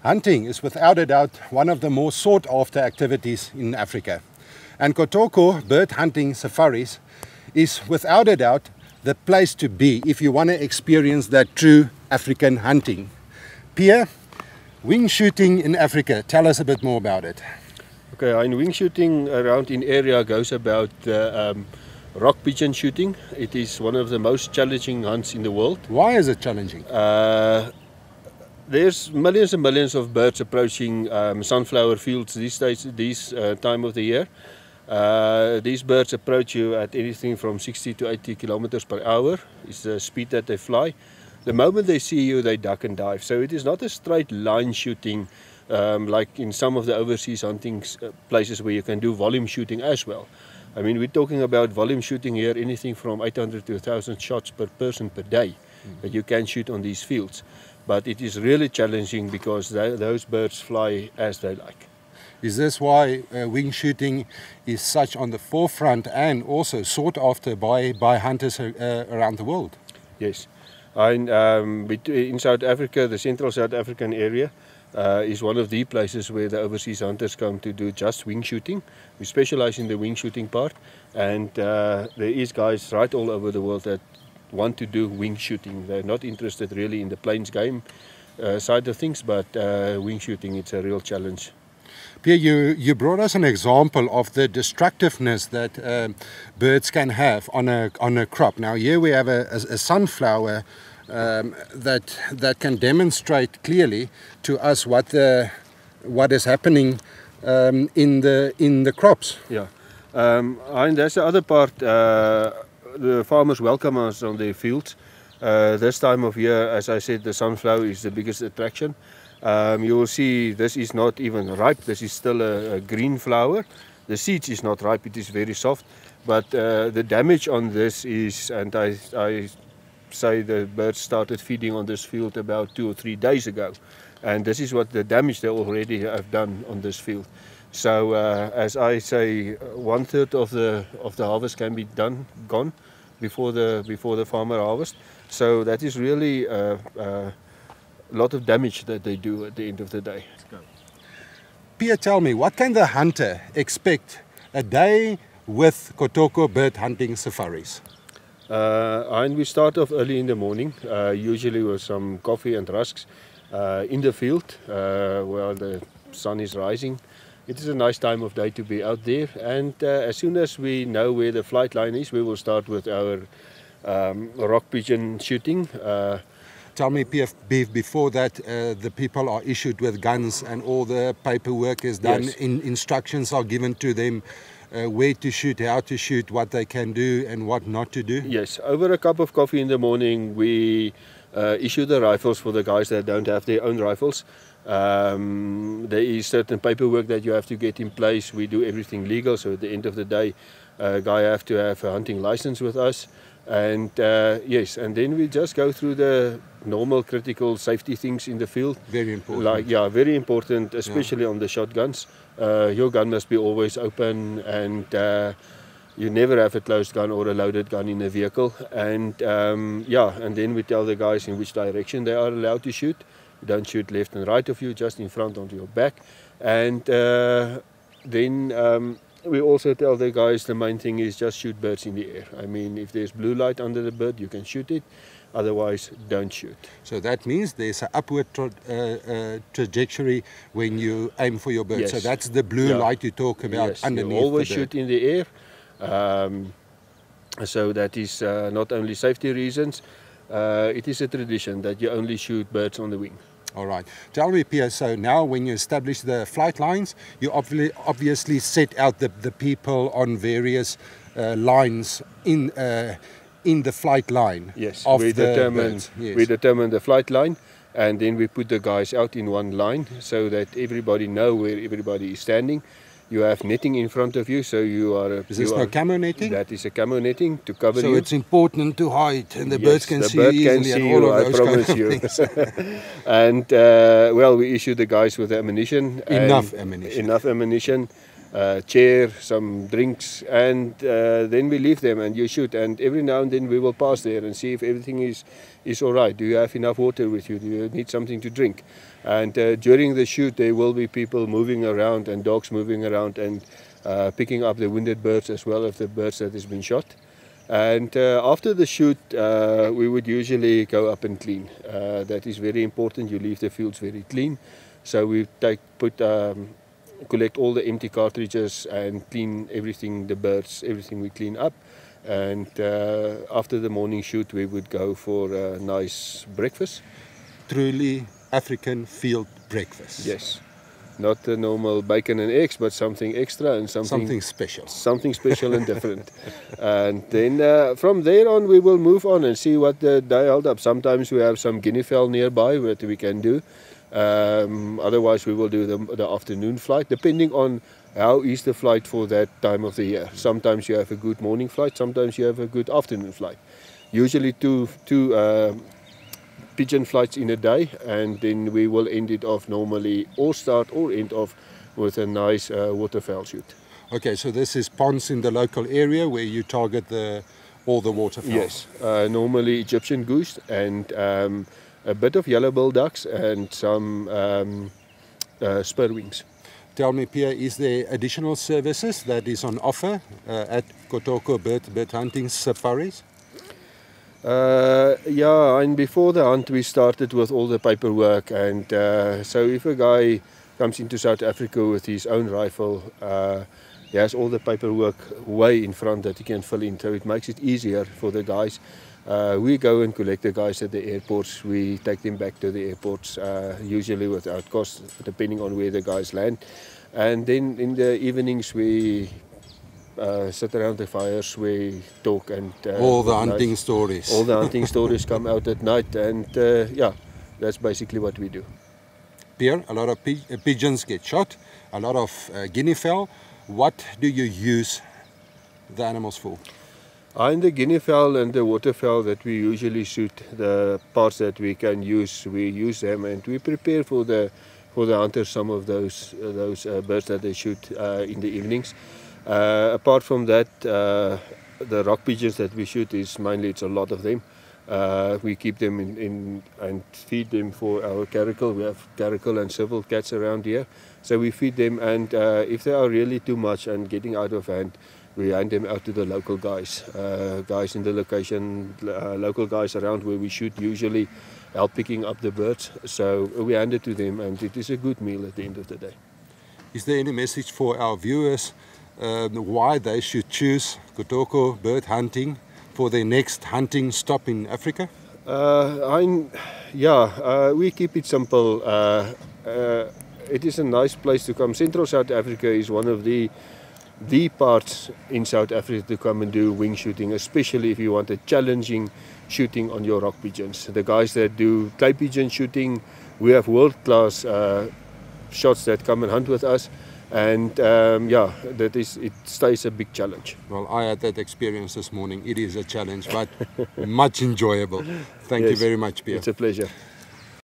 Hunting is without a doubt one of the more sought after activities in Africa. And Kotoko bird hunting safaris is without a doubt the place to be if you want to experience that true African hunting. Pierre, wing shooting in Africa, tell us a bit more about it. Okay, in wing shooting around in area goes about rock pigeon shooting. It is one of the most challenging hunts in the world. Why is it challenging? There's millions and millions of birds approaching sunflower fields these days, time of the year. These birds approach you at anything from 60 to 80 kilometers per hour. It's the speed that they fly. The moment they see you, they duck and dive. So it is not a straight line shooting like in some of the overseas hunting places where you can do volume shooting as well. I mean, we're talking about volume shooting here, anything from 800 to 1,000 shots per person per day that you can shoot on these fields. But it is really challenging because those birds fly as they like. Is this why wing shooting is such on the forefront and also sought after by hunters around the world? Yes. In South Africa, the central South African area is one of the places where the overseas hunters come to do just wing shooting. We specialize in the wing shooting part, and there is guys right all over the world that want to do wing shooting. They're not interested really in the plains game side of things, but wing shooting, it's a real challenge. Pierre, you brought us an example of the destructiveness that birds can have on a crop. Now here we have a sunflower that can demonstrate clearly to us what is happening in the crops. Yeah, and that's the other part. The farmers welcome us on their fields. This time of year, as I said, the sunflower is the biggest attraction. You will see this is not even ripe. This is still a green flower. The seeds is not ripe. It is very soft. But the damage on this is, and I say the birds started feeding on this field about 2 or 3 days ago. And this is what the damage they already have done on this field. So as I say, 1/3 of the harvest can be gone before the farmer harvest. So that is really a lot of damage that they do at the end of the day. Pierre, tell me, what can the hunter expect a day with Kotoko bird hunting safaris? And we start off early in the morning, usually with some coffee and rusks in the field while the sun is rising. It is a nice time of day to be out there, and as soon as we know where the flight line is, we will start with our rock pigeon shooting. Tell me, Pierre, before that the people are issued with guns and all the paperwork is done. Yes. Instructions are given to them where to shoot, how to shoot, what they can do and what not to do? Yes, over a cup of coffee in the morning we issue the rifles for the guys that don't have their own rifles. There is certain paperwork that you have to get in place. We do everything legal, so at the end of the day a guy have to have a hunting license with us, and yes, and then we just go through the normal critical safety things in the field. Very important. Like, yeah, very important, especially on the shotguns. Your gun must be always open, and you never have a closed gun or a loaded gun in a vehicle. And yeah, and then we tell the guys in which direction they are allowed to shoot. You don't shoot left and right of you, just in front onto your back. And then we also tell the guys the main thing is just shoot birds in the air. I mean, if there's blue light under the bird, you can shoot it. Otherwise, don't shoot. So that means there's an upward trajectory when you aim for your bird. Yes. So that's the blue light you talk about. Yes, underneath you always the bird. shoot in the air. So that is not only safety reasons, it is a tradition that you only shoot birds on the wing. All right. Tell me, Pierre, so now when you establish the flight lines, you obviously set out the people on various lines in the flight line. Yes, of we the determine birds. Yes. we determine the flight line, and then we put the guys out in one line so that everybody know where everybody is standing. You have netting in front of you, so you are... Is this no camo netting? That is a camo netting to cover you. So it's important to hide, and the Yes, birds can the see bird you can easily, see and you, all I of those promise kind you. of things. And well, we issue the guys with ammunition. Enough ammunition. Enough ammunition, chair, some drinks, and then we leave them and you shoot. And every now and then we will pass there and see if everything is all right. Do you have enough water with you? Do you need something to drink? And during the shoot, there will be people moving around and dogs moving around and picking up the wounded birds as well as the birds that has been shot. And after the shoot, we would usually go up and clean. That is very important. You leave the fields very clean. So we collect all the empty cartridges and clean everything, the birds, everything we clean up. And after the morning shoot, we would go for a nice breakfast. Truly African field breakfast. Yes. Not the normal bacon and eggs, but something extra and something special. Something special and different. And then from there on, we will move on and see what the day held up. Sometimes we have some guinea fowl nearby that we can do. Otherwise, we will do the afternoon flight, depending on how is the flight for that time of the year. Sometimes you have a good morning flight, sometimes you have a good afternoon flight. Usually two pigeon flights in a day, and then we will end it off normally or start or end off with a nice waterfowl shoot. Okay, so this is ponds in the local area where you target all the waterfowl. Yes, normally Egyptian goose and a bit of yellow-billed ducks and some spur wings. Tell me, Pierre, is there additional services that is on offer at Kotoko bird hunting safaris? Yeah, and before the hunt we started with all the paperwork, and so if a guy comes into South Africa with his own rifle, he has all the paperwork way in front that he can fill in, so it makes it easier for the guys. We go and collect the guys at the airports, we take them back to the airports, usually without cost, depending on where the guys land. And then in the evenings we sit around the fires, we talk, and all the hunting stories. All the hunting stories come out at night, and yeah, that's basically what we do. Pierre, a lot of pigeons get shot, a lot of guinea fowl. What do you use the animals for? In the guinea fowl and the waterfowl that we usually shoot, the parts that we can use, we use them, and we prepare for the hunters some of those birds that they shoot in the evenings. Apart from that, the rock pigeons that we shoot is mainly, it's a lot of them. We keep them in and feed them for our caracal. We have caracal and several cats around here, so we feed them, and if they are really too much and getting out of hand, we hand them out to the local guys. Guys in the location, local guys around where we shoot usually help picking up the birds, so we hand it to them, and it is a good meal at the end of the day. Is there any message for our viewers why they should choose Kotoko bird hunting for their next hunting stop in Africa? We keep it simple. It is a nice place to come. Central South Africa is one of the parts in South Africa to come and do wing shooting, especially if you want a challenging shooting on your rock pigeons. The guys that do clay pigeon shooting, we have world-class shots that come and hunt with us. And it stays a big challenge. Well, I had that experience this morning. It is a challenge, but much enjoyable. Thank you very much, Pierre. It's a pleasure.